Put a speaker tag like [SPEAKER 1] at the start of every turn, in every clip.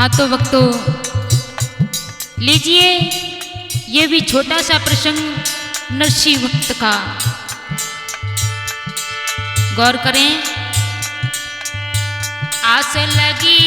[SPEAKER 1] हाँ तो भक्तों लीजिए ये भी छोटा सा प्रसंग नरसिंह भक्त का गौर करें। आस लगी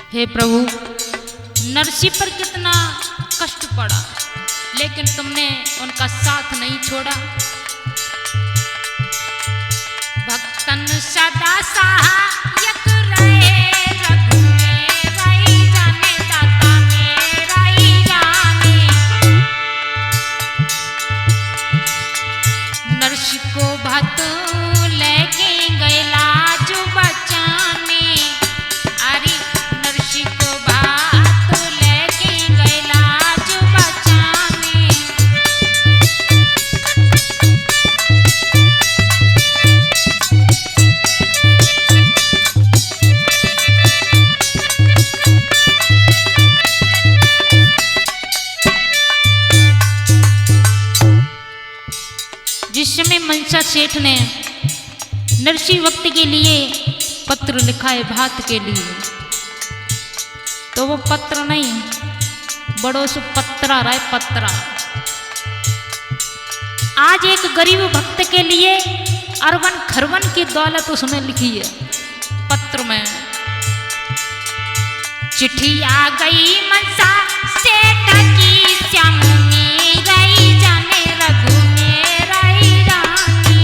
[SPEAKER 1] हे प्रभु, नरसिंह पर कितना कष्ट पड़ा लेकिन तुमने उनका साथ नहीं छोड़ा। भक्तन सदा सहायक रहे, रघु मेरा ही जाने, दाता मेरा ही जाने। नरसिंह को भक्त लेके गए लाज बचाने। अरे नरसिंह को बात लेके गए लाज बचाने। जिस समय मनसा सेठ ने नरसिंह भक्त के लिए पत्र लिखा है भात के लिए, तो वो पत्र नहीं बड़ो सु पत्रा रहा है, पत्रा। आज एक गरीब भक्त के लिए अरवन खरवन की दौलत उसने लिखी है पत्र में। चिट्ठी आ गई मनसा सेठ की, श्याम मेरा ही जाने, रघु मेरा ही जाने।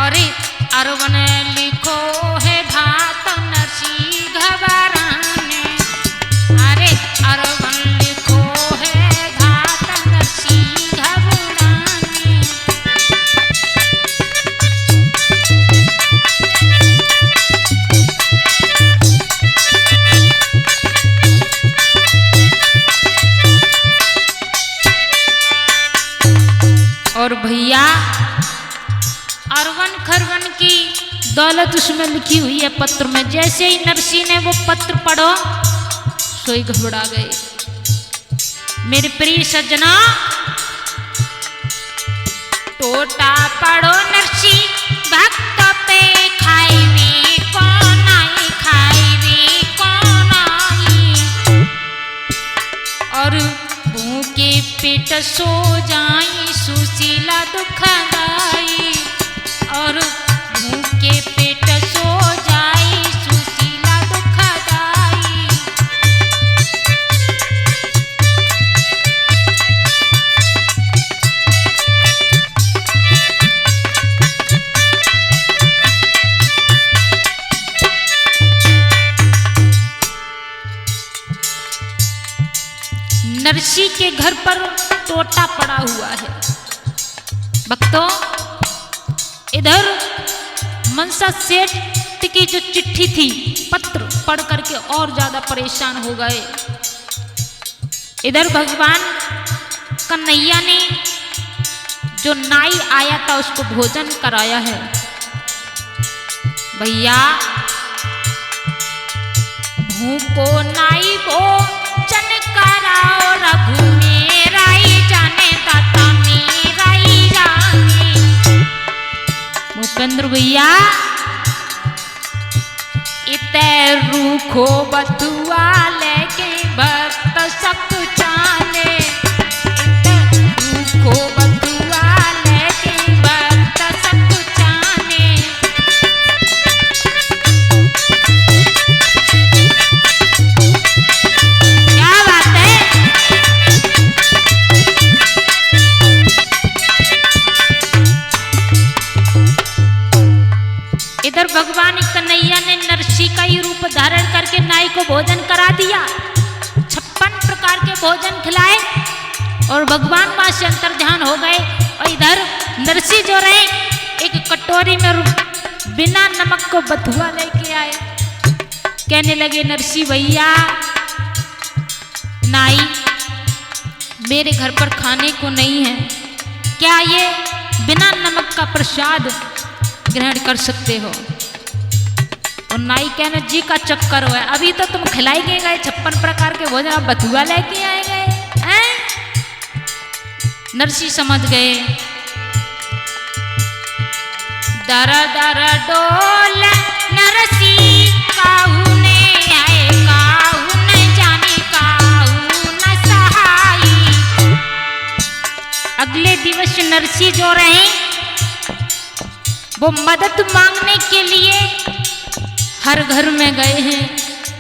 [SPEAKER 1] अरे अरवन लिखो है भात नरसिंह घबराने। अरे अरवन लिखो है भात नरसिंह घबराने। और भैया अरवन खरवन की दौलत उसमें लिखी हुई है पत्र में। जैसे ही नरसिंह ने वो पत्र पढ़ो सोई घबरा गए। मेरे प्रिय सज्जना, टोटा पढ़ो नरसिंह भक्त पे, खाई वे कौन आई, खाई वे कौन आई। और भूखे पेट सो जाई, सुशीला दुख गाई। और भूखे पेट सो जाई, सुशीला दुख गाई। नरसिंह के घर पर टोटा पड़ा हुआ है। भक्तों इधर मनसा सेठ की जो चिट्ठी थी पत्र पढ़ करके और ज्यादा परेशान हो गए। इधर भगवान कन्हैया ने जो नाई आया था उसको भोजन कराया है। भैया भूखो नाई भोजन कराओ, रघु मेरा ही जाने, दाता मेरा ही जाने। भूपेंद्र भैया इते रूखो बथुआ लेके भक्त सब चाले। इते रूखो बथुआ लेके भक्त सब चाले। क्या बात है। इधर भगवान कन्हैया ने नरसिंह का ही रूप धारण करके नाई को भोजन करा दिया। 56 प्रकार के भोजन खिलाए और भगवान वहां से अंतर्ध्यान हो गए। और इधर नरसी जो रहे एक कटोरी में बिना नमक को बथुआ लेके आए। कहने लगे नरसी भैया, नाई मेरे घर पर खाने को नहीं है, क्या ये बिना नमक का प्रसाद ग्रहण कर सकते हो? और नाई कहने जी का चक्कर हुआ है, अभी तो तुम खिलाई गए 56 प्रकार के भोजन, आप बथुआ लेके आए गए हैं? नरसी समझ गए। दर दर डोल नरसी काहू ने आए, काहू न जाने काहू न सहाई। अगले दिवस नरसी जो रहे वो मदद मांगने के लिए हर घर में गए हैं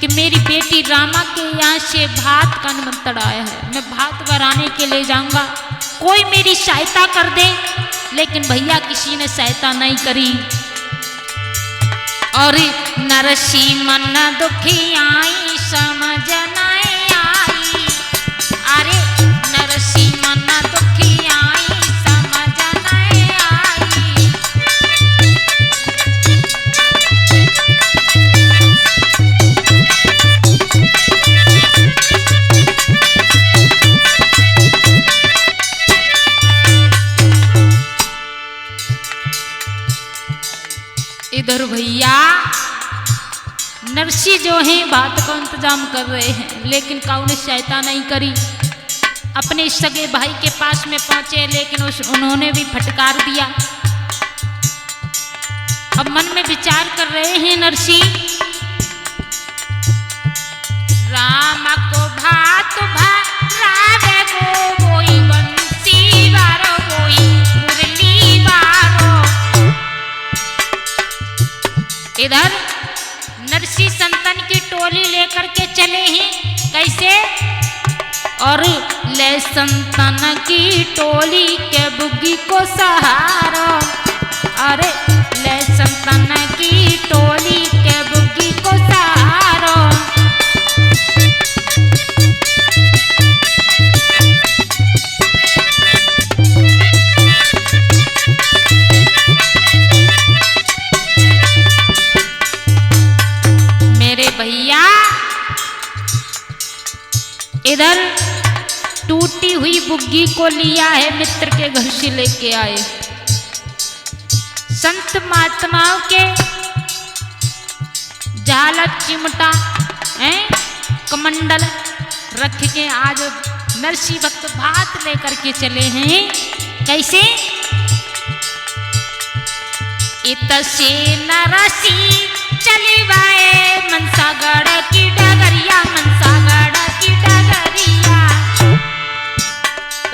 [SPEAKER 1] कि मेरी बेटी रामा के यहाँ से भात का निमंत्रण आया है, मैं भात बनाने के लिए जाऊंगा, कोई मेरी सहायता कर दे। लेकिन भैया किसी ने सहायता नहीं करी। और नरसी मन दुखी आई समझ नहीं आई, अरे नरसी मन दुखी आई समझ नहीं आई। इधर भैया नरसी जो है बात का इंतजाम कर रहे हैं, लेकिन काऊ ने सहायता नहीं करी। अपने सगे भाई के पास में पहुंचे, लेकिन उन्होंने भी फटकार दिया। अब मन में विचार कर रहे हैं नरसी, राम को भात भरावे गो गोई बंसी बारो गोई मुरली बारो। इधर नरसी संतन की टोली लेकर के चले हैं, कैसे? और ले संतन की टोली के बुग्गी को सहारा, अरे ले संतन की टोली के बुग्गी को सहारा। भैया इधर टूटी हुई बुग्गी को लिया है, मित्र के घर से लेके आए। संत महात्माओं के झालर चिमटा कमंडल रख के आज नरसी भक्त भात लेकर के चले हैं, कैसे? इतसे नरसी चली वाए मनसागढ़ की डगरिया, मनसागढ़ की डगरिया।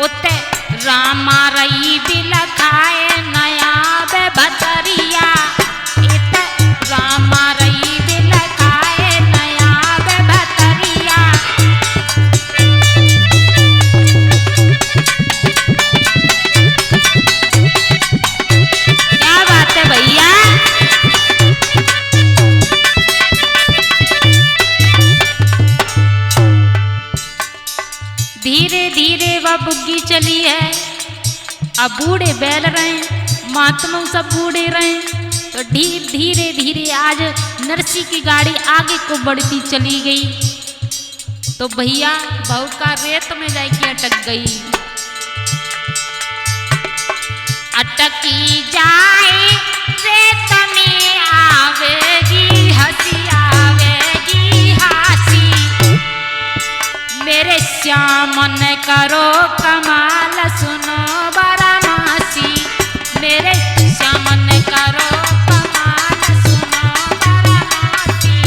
[SPEAKER 1] उते रामा रही बिल खाए नया बे भतरिया, इत रामा रही बिल खाए नया बे भतरिया। क्या बात है भैया? धीरे धीरे वह बुग्गी चली है। अब बूढ़े बैल रहे, महात्मा सब बूढ़े रहे, तो धीरे धीरे आज नरसी की गाड़ी आगे को बढ़ती चली गई। तो भैया बहू का रेत में जाके अटक गई। अटकी जाए रेत में आवेगी हंसी, आवेगी हंसी। मेरे श्याम ने करो कमाल सुनो बारामासी, मेरे श्याम ने करो कमाल सुनो बारामासी।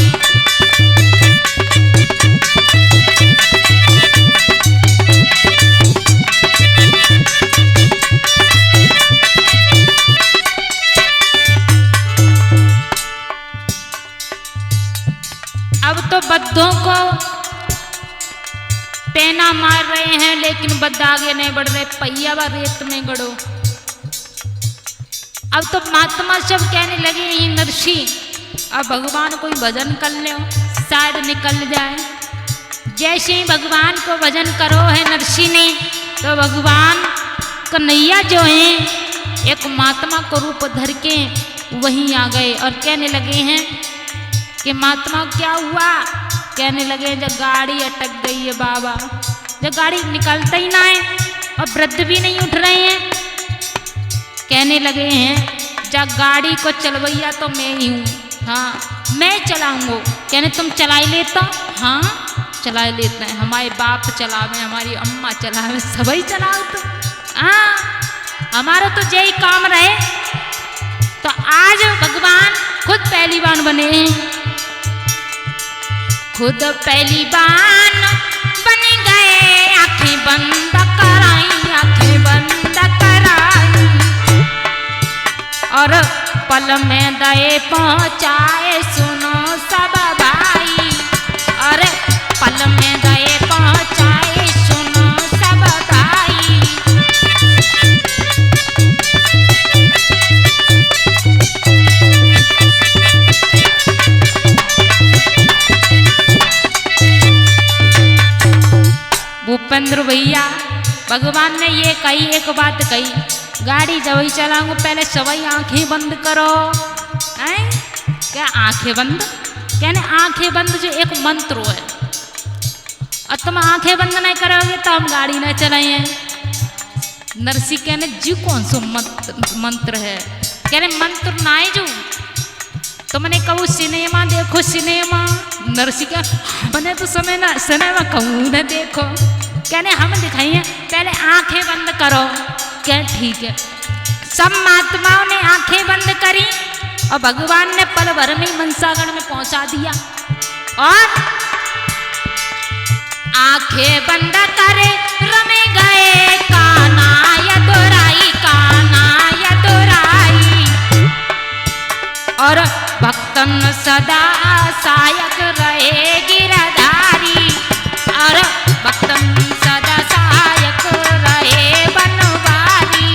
[SPEAKER 1] अब तो बद्दों को पेना मार रहे हैं, लेकिन बद्दा आगे नहीं बढ़ रहे, पहिया व रेत में गड़ो। अब तो महात्मा सब कहने लगे ये नरसी अब भगवान कोई भजन कर लो शायद निकल जाए। जैसे ही भगवान को भजन करो है नरसी ने, तो भगवान कन्हैया जो हैं एक महात्मा को रूप धर के वहीं आ गए और कहने लगे हैं कि महात्मा क्या हुआ। कहने लगे जब गाड़ी अटक गई है बाबा, जब गाड़ी निकलता ही ना है और वृद्ध भी नहीं उठ रहे हैं। कहने लगे हैं जब गाड़ी को चलवैया तो मैं ही हूँ, हाँ मैं चलाऊंगा। कहने तुम चला लेता, हाँ चला लेते हैं, हमारे बाप चलावे, हमारी अम्मा चलावे, सभी चलाओ तो, हाँ हमारा तो यही काम रहे। तो आज भगवान खुद पहलवान बने हैं, खुद पहलवान बन गए, आंखें बंद कराई, आंखें बंद कराई और पल में दए पहुँचाए सुनो सब भाई, और पल में दए पहुँचाए सुनो सब भाई। भूपेंद्र भैया भगवान ने ये कही, एक बात कही, गाड़ी जब ही चलाऊंगा पहले सभी आंखें बंद करो। हैं क्या आंखें बंद? कहने आंखें बंद जो एक मंत्र है, और तुम आंखें बंद नहीं करोगे तो हम गाड़ी नहीं चलाएंगे। नरसी कहने जी कौन सा मंत्र है? कहने मंत्र ना है जो तुमने कहू सिनेमा देखो सिनेमा। नरसी का बने तो समय ना सिनेमा कहूँ न देखो। कहने हम दिखाइए पहले आंखें बंद करो। क्या ठीक है। सब महात्माओं ने आंखें बंद करी और भगवान ने पल भर में मनसागढ़ में पहुंचा दिया। और आंखें बंद करे रमे गए काना यदुराई, काना यदुराई और भक्तन सदा सायक रहे गिरधारी, और भक्तन सदा सायक रहे बनवारी।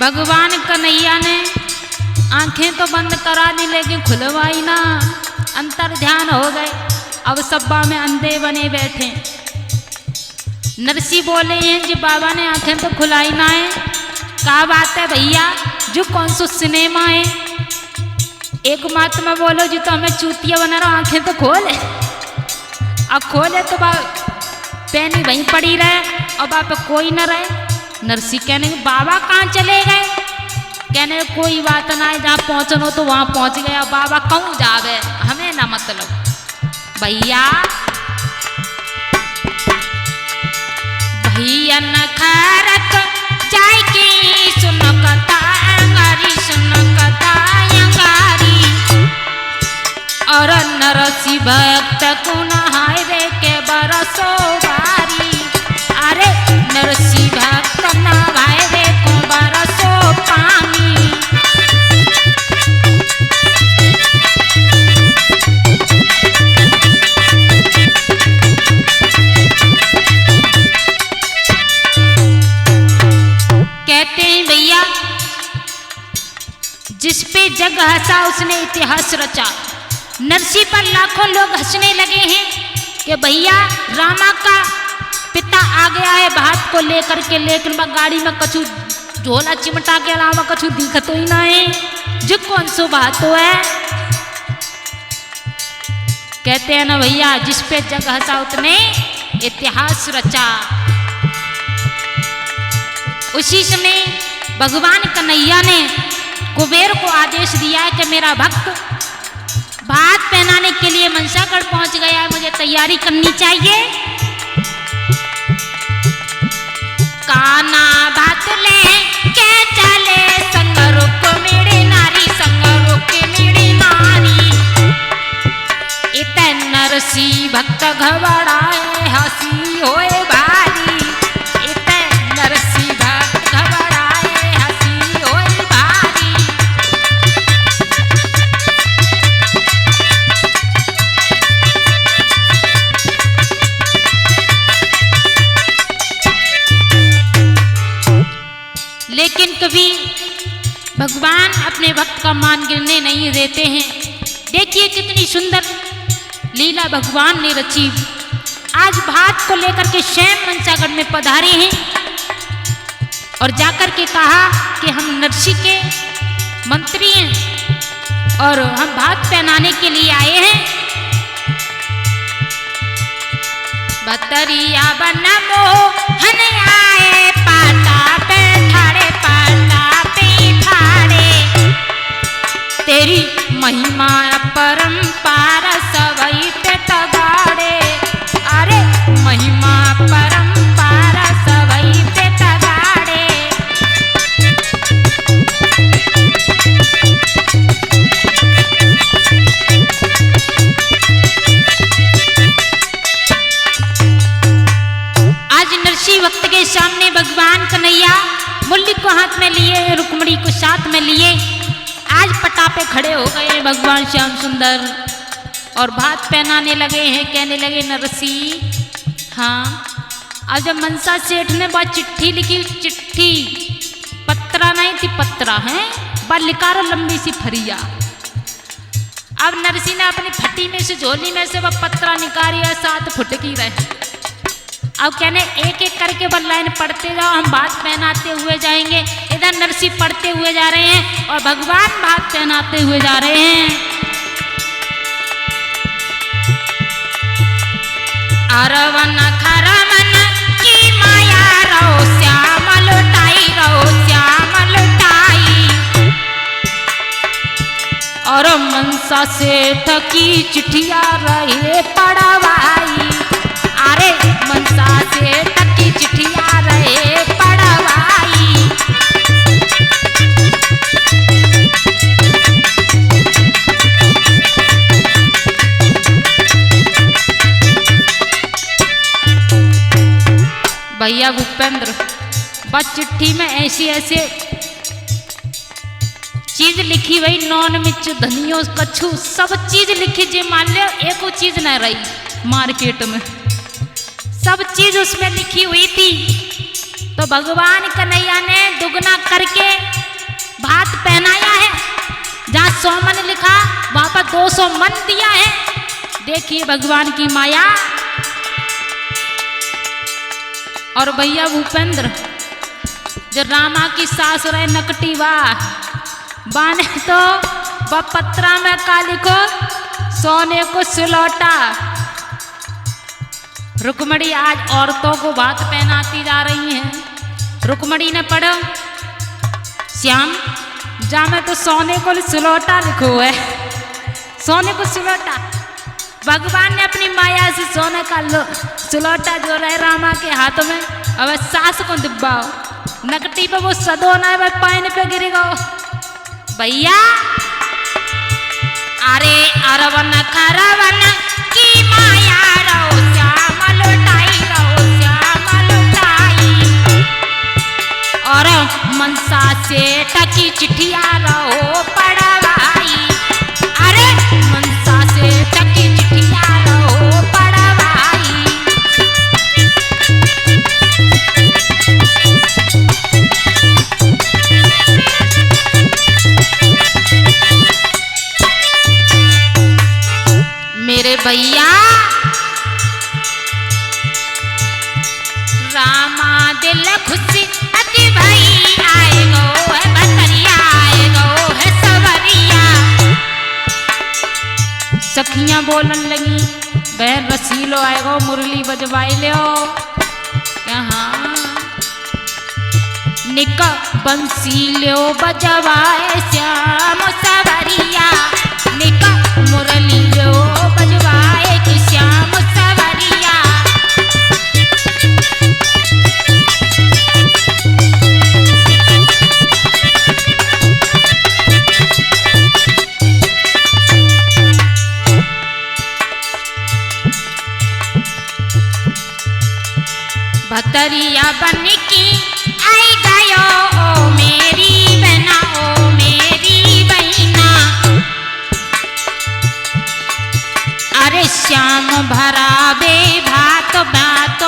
[SPEAKER 1] भगवान कन्हैया ने आंखें तो बंद करा दी लेकिन खुलवाई ना, अंतर ध्यान हो गए। अब सब्बा में अंधे बने बैठे। नरसी बोले हैं जी बाबा ने आंखें तो खुलाई ना है। क्या बात है भैया, जो कौन सा सिनेमा है? एक महात्मा बोलो जी तो हमें चूतिया बना रहा, आंखें तो खोले। अब खोले तो पैनी वहीं पड़ी रहे और बाप कोई न रहे। नरसी कहने बाबा कहाँ चले गए? कहने कोई बात ना है, जहाँ पहुँचनो तो वहाँ पहुँच गया। बाबा कहूँ जावे हमें ना मतलब। भैया भैया न खरक जाय की सुन कथा अंगारी, सुन कथा अंगारी और नरसी भक्त को नहाय दे के बरसो बारी। अरे नरसी भक्त नहाय दे को बरसो पानी। कहते हैं भैया जिस पे जग हंसा उसने इतिहास रचा। नरसी पर लाखों लोग हंसने लगे हैं कि भैया रामा का पिता आ गया है भात को लेकर के, लेकिन वह गाड़ी में कछु झोला चिमटा के अलावा कछु दिखत ही ना है। जो कौन सो बात हो है? कहते हैं ना भैया जिस पे जग हंसा उसने इतिहास रचा। उसी समय भगवान कन्हैया ने कुबेर को आदेश दिया है कि मेरा भक्त भात पहनाने के लिए मनसागढ़ पहुंच गया है, मुझे तैयारी करनी चाहिए। काना भात ले के चले संग रुक मेरे नारी, संग रुक मेरे नारी। इत नरसी भक्त घबराए हंसी होए भारी। इत नरसी भक्त घबराए हंसी होए भारी। का मान गिरने नहीं देते हैं। देखिए कितनी सुंदर लीला भगवान ने रची। आज भात को लेकर के स्वयं मनसागढ़ में पधारे हैं और जाकर के कहा कि हम नरसी के मंत्री हैं और हम भात पहनाने के लिए आए हैं। बतरिया बनमो हन आए पाटा पे ठाड़े पाटा पे ठाड़े, तेरी महिमा परंपार सवई पे तगाड़े। अरे महिमा परंपार सवई पे तगाड़े। आज नरसी भक्त के सामने भगवान कन्हैया मुरली को हाथ में लिए, रुक्मणी को साथ में लिए आज पटापे खड़े हो गए भगवान श्याम सुंदर और भात पहनाने लगे हैं। कहने लगे नरसी, हाँ आज जब मनसा सेठ ने बहुत चिट्ठी लिखी, चिट्ठी पत्रा नहीं थी, पत्रा है बलिकार लंबी सी फरिया। अब नरसी ने अपनी फटी में से झोली में से वह पत्रा निकाली और 7 फुट की रहे। अब कहने एक एक करके बस लाइन पढ़ते जाओ, हम भात पहनाते हुए जाएंगे। इधर नरसी पढ़ते हुए जा रहे हैं और भगवान भात पहनाते हुए जा रहे हैं। अरवन खरवन की माया रहो श्याम लुटाई, रहो श्याम लुटाई। और मनसा सेठ की चिट्ठिया रहे पढ़वाई। अरे मनसा सेठ की चिट्ठिया रहे पढ़वाई। भैया भूपेंद्र बस चिट्ठी में ऐसी ऐसे चीज लिखी हुई, नॉन मिर्च धनियो कछू सब चीज लिखी जी, मान लो एको चीज न रही मार्केट में, सब चीज उसमें लिखी हुई थी। तो भगवान कन्हैया ने दुगना करके भात पहनाया है। जहाँ 100 मन लिखा वहां पर 200 मन दिया है। देखिए भगवान की माया। और भैया भूपेंद्र जो रामा की सास रहे नकटी वाह बाने तो वह पत्रा में का लिखो, सोने को सुलौटा। रुक्मणी आज औरतों को भात पहनाती जा रही हैं। रुक्मणी ने पढ़ो, श्याम जा में तो सोने को सुलौटा लिखो है, सोने को सुलौटा। भगवान ने अपनी माया से सोने का सुलौटा जो रहे रामा के हाथ में, अब सास को दुब्बाओ नकटी पे वो सदोना है, पानी पे गिरेगा भैया। अरे अरवन खरवन की माया रहो श्याम लुटाई, रहो श्याम लुटाई। और मनसा सेठ की चिट्ठिया रहो पढ़वाई। अरे मनसा सेठ की चिट्ठिया रहो पढ़वाई। मेरे भैया रामा दिल खुशी अति भाई आएगो है, बतरिया आएगो है सवरिया। सखियां बोलन लगी बहन रसीलो आएगो, मुरली बजवाई लो यहाँ निक बंसी लो बजवाए श्याम सवरिया। निक मुरली लो बजवाए कि श्याम सवरिया। भतरिया बन की आई गयो ओ मेरी बहना, ओ मेरी बहना। अरे श्याम भरावे भात भात